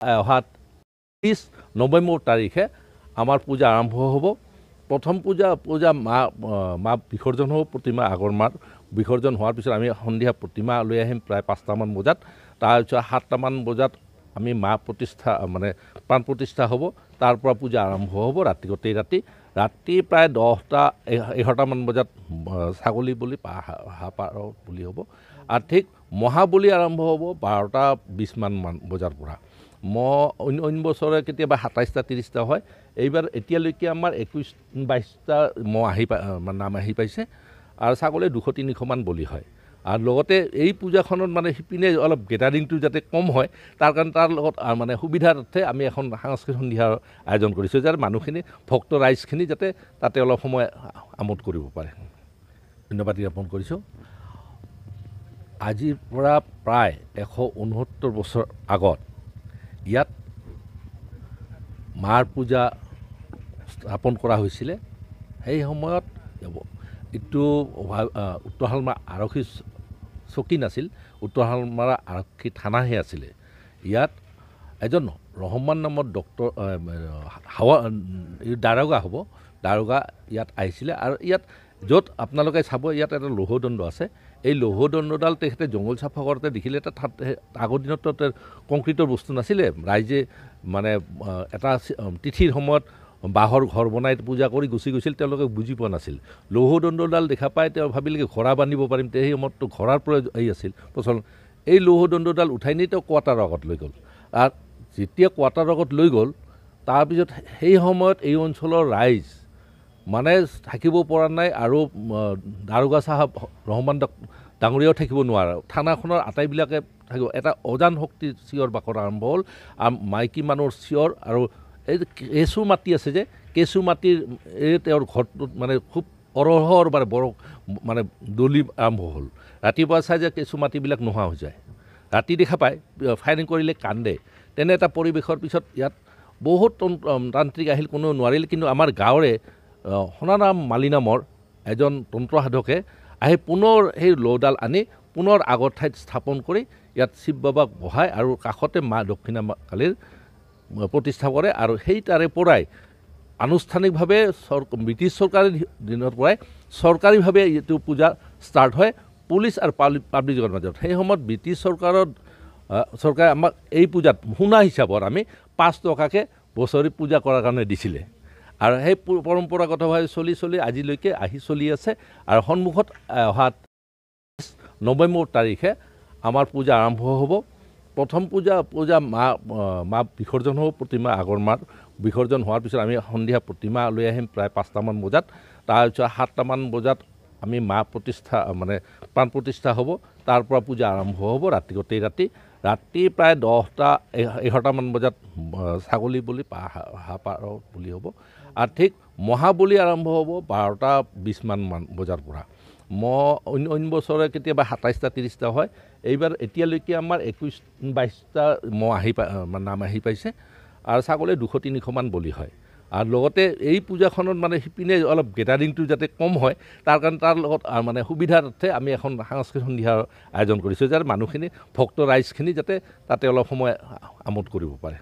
অহা 30 নৱেম্বৰ তাৰিখে আমাৰ পূজা আৰম্ভ হ'ব। প্ৰথম পূজা মা বিসৰ্জন হ'ব, প্ৰতিমা আগৰ মাৰ বিসৰ্জন হোৱাৰ পিছত আমি সন্ধিয়া প্ৰতিমা লৈ আহিম প্ৰায় 5টামান বজাত। তাৰপিছত 7টামান বজাত আমি মা প্ৰতিষ্ঠা মানে প্ৰাণ প্ৰতিষ্ঠা হ'ব। তাৰ পৰা পূজা আৰম্ভ হ'ব গোটেই ৰাতি প্ৰায় 10টা-11টামান বজাত ছাগলী বলি হাঁহ পাৰ বলি হ'ব। আৰু ঠিক মহাবলি আৰম্ভ হ'ব 12টা-20মান বজাৰ পৰা। অন্য বছৰে কেতিয়াবা 27টা 30টা হয়। এইবাৰ এতিয়ালৈকে আমাৰ 21-22টা নাম আহি পাইছে আৰু ছাগলী 200-300মান বলি হয়। আৰু লগতে এই পূজাখনত মানে সিপিনে অলপ গেডাৰিংটো যাতে কম হয় তাৰ কাৰণে তাৰ লগত মানে সুবিধাৰ্থে আমি এখন সাংস্কৃতিক সন্ধিয়াৰ আয়োজন কৰিছোঁ, যাতে মানুহখিনি ভক্ত ৰাইজখিনি যাতে তাতে অলপ সময় আমোদ কৰিব পাৰে। ধন্যবাদ জ্ঞাপন কৰিছোঁ। আজিৰ পৰা প্ৰায় 169 বছৰ আগত ইয়াত মাৰ পূজা স্থাপন কৰা হৈছিলে। সেই সময়ত এইটো উত্তৰ শালমাৰা আৰক্ষী চকী নাছিল, উত্তৰ শালমাৰা আৰক্ষী থানাহে আছিলে। ইয়াত এজন ৰহমান নামৰ দাৰোগা ইয়াত আহিছিলে। আৰু ইয়াত য'ত আপোনালোকে চাব ইয়াত এটা লৌহদণ্ড আছে। এই লৌহদণ্ডডাল তেখেতে জংঘল চাফা কৰোঁতে দেখিলে আগৰ দিনত কংক্ৰিটৰ বস্তু নাছিলে। ৰাইজে মানে এটা তিথিৰ সময়ত বাঁহৰ ঘৰ বনাই পূজা কৰি গুচি গৈছিল, তেওঁলোকে বুজি পোৱা নাছিল। লৌহদণ্ডডাল দেখা পাই তেওঁ ভাবিলে কি ঘোঁৰা বান্ধিব পাৰিম, সেই সময়ততো ঘোঁৰাৰ আছিল প্ৰচলন। এই লৌহদণ্ডডাল উঠাই নি তেওঁ কোৱাটাৰৰ আগত লৈ গ'ল। আৰু যেতিয়া কোৱাটাৰৰ আগত লৈ গ'ল তাৰপিছত সেই সময়ত এই অঞ্চলৰ ৰাইজ মানে থাকিব পৰা নাই। আৰু দাৰোগা চাহাব ৰহমান ডাঙৰীয়াও থাকিব নোৱাৰে। থানাখনৰ আটাইবিলাকে থাকিব। এটা অজান শক্তিৰ চিঞৰ বাখৰ আৰম্ভ হ'ল। আৰু মাইকী মানুহৰ চিঞৰ আৰু এই কেঁচু মাটি আছে যে কেঁচু মাটিৰ তেওঁৰ ঘৰটোত মানে খুব অৰহৰ মানে দলি আৰম্ভ হ'ল। ৰাতিপুৱা চাই যে কেঁচু মাটিবিলাক নোহোৱা হৈ যায়। ৰাতি দেখা পায় ফায়াৰিং কৰিলে কান্দে। তেনে এটা পৰিৱেশৰ পিছত ইয়াত বহুত তান্ত্ৰিক আহিল, কোনেও নোৱাৰিল। কিন্তু আমাৰ গাঁৱৰে সোণাৰাম মালি নামৰ এজন তন্ত্ৰ সাধকে আহি পুনৰ সেই লৌডাল আনি পুনৰ আগৰ ঠাইত স্থাপন কৰি ইয়াত শিৱ বাবাক বহায় আৰু কাষতে মা দক্ষিণা কালীৰ প্ৰতিষ্ঠা কৰে। আৰু সেই তাৰে পৰাই আনুষ্ঠানিকভাৱে ব্ৰিটিছ চৰকাৰৰ দিনৰ পৰাই চৰকাৰীভাৱে এইটো পূজা ষ্টাৰ্ট হয় পুলিচ আৰু পাব্লিকৰ মাজত। সেই সময়ত ব্ৰিটিছ চৰকাৰে আমাক এই পূজাত সোণা হিচাপত আমি 5 টকাকৈ বছৰি পূজা কৰাৰ কাৰণে দিছিলে। আৰু সেই পৰম্পৰাগতভাৱে চলি আজিলৈকে চলি আছে। আৰু সন্মুখত অহা 30 নৱেম্বৰ তাৰিখে আমাৰ পূজা আৰম্ভ হ'ব। প্ৰথম পূজা মা বিসৰ্জন হ'ব, প্ৰতিমা আগৰ মাৰ বিসৰ্জন হোৱাৰ পিছত আমি সন্ধিয়া প্ৰতিমা লৈ আহিম প্ৰায় 5টামান বজাত। তাৰপিছত 7টামান বজাত আমি মা প্ৰতিষ্ঠা মানে প্ৰাণ প্ৰতিষ্ঠা হ'ব। তাৰ পৰা পূজা আৰম্ভ হ'ব গোটেই ৰাতি প্ৰায় 10টা-11টামান বজাত ছাগলী বলি হাঁহ পাৰ বলি হ'ব। আৰু ঠিক মহাবলি আৰম্ভ হ'ব 12টা-20মান বজাৰ পৰা। অন্য বছৰে কেতিয়াবা 27টা 30টা হয়। এইবাৰ এতিয়ালৈকে আমাৰ 21-22টা নাম আহি পাইছে আৰু ছাগলী 200-300মান বলি হয়। আৰু লগতে এই পূজাখনত মানে সিপিনে অলপ গেডাৰিংটো যাতে কম হয় তাৰ কাৰণে তাৰ লগত মানে সুবিধাৰ্থে আমি এখন সাংস্কৃতিক সন্ধিয়াৰ আয়োজন কৰিছোঁ, যাতে মানুহখিনি ভক্ত ৰাইজখিনি যাতে তাতে অলপ সময় আমোদ কৰিব পাৰে।